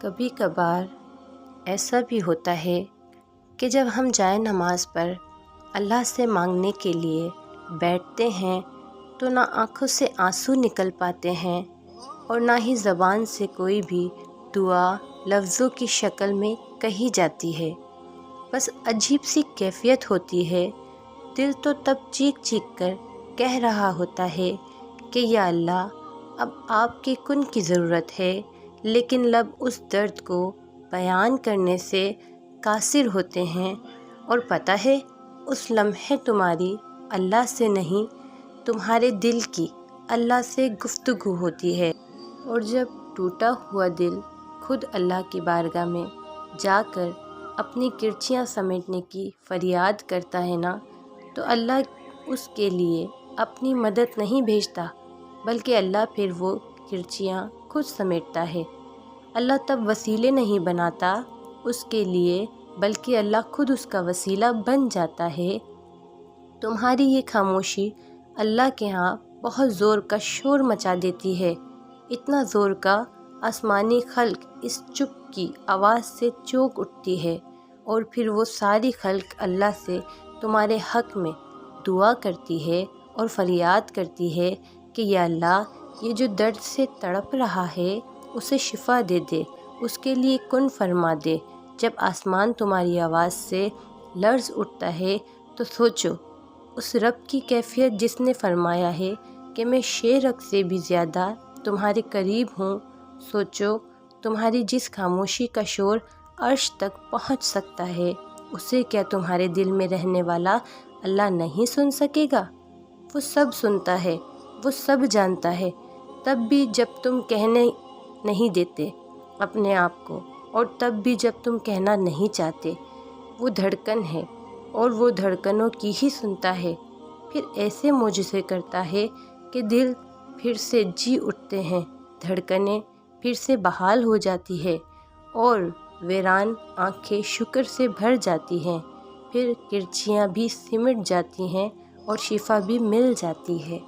کبھی کبھار ایسا بھی ہوتا ہے کہ جب ہم جائے نماز پر اللہ سے مانگنے کے لیے بیٹھتے ہیں تو نہ آنکھوں سے آنسو نکل پاتے ہیں اور نہ ہی زبان سے کوئی بھی دعا لفظوں کی شکل میں کہی جاتی ہے۔ بس عجیب سی کیفیت ہوتی ہے۔ دل تو تب چیخ چیخ کر کہہ رہا ہوتا ہے کہ یا اللہ اب آپ کے کن کی ضرورت ہے، لیکن لب اس درد کو بیان کرنے سے قاصر ہوتے ہیں۔ اور پتہ ہے اس لمحے تمہاری اللہ سے نہیں، تمہارے دل کی اللہ سے گفتگو ہوتی ہے۔ اور جب ٹوٹا ہوا دل خود اللہ کی بارگاہ میں جا کر اپنی کرچیاں سمیٹنے کی فریاد کرتا ہے نا، تو اللہ اس کے لیے اپنی مدد نہیں بھیجتا، بلکہ اللہ پھر وہ کرچیاں خود سمیٹتا ہے۔ اللہ تب وسیلے نہیں بناتا اس کے لیے، بلکہ اللہ خود اس کا وسیلہ بن جاتا ہے۔ تمہاری یہ خاموشی اللہ کے ہاں بہت زور کا شور مچا دیتی ہے، اتنا زور کا آسمانی خلق اس چپ کی آواز سے چونک اٹھتی ہے، اور پھر وہ ساری خلق اللہ سے تمہارے حق میں دعا کرتی ہے اور فریاد کرتی ہے کہ یا اللہ یہ جو درد سے تڑپ رہا ہے اسے شفا دے دے، اس کے لیے کن فرما دے۔ جب آسمان تمہاری آواز سے لرز اٹھتا ہے تو سوچو اس رب کی کیفیت جس نے فرمایا ہے کہ میں شیرک سے بھی زیادہ تمہارے قریب ہوں۔ سوچو تمہاری جس خاموشی کا شور عرش تک پہنچ سکتا ہے، اسے کیا تمہارے دل میں رہنے والا اللہ نہیں سن سکے گا؟ وہ سب سنتا ہے، وہ سب جانتا ہے۔ تب بھی جب تم کہنے نہیں دیتے اپنے آپ کو، اور تب بھی جب تم کہنا نہیں چاہتے، وہ دھڑکن ہے اور وہ دھڑکنوں کی ہی سنتا ہے۔ پھر ایسے معجزے کرتا ہے کہ دل پھر سے جی اٹھتے ہیں، دھڑکنیں پھر سے بحال ہو جاتی ہے، اور ویران آنکھیں شکر سے بھر جاتی ہیں۔ پھر کرچیاں بھی سمٹ جاتی ہیں اور شفا بھی مل جاتی ہے۔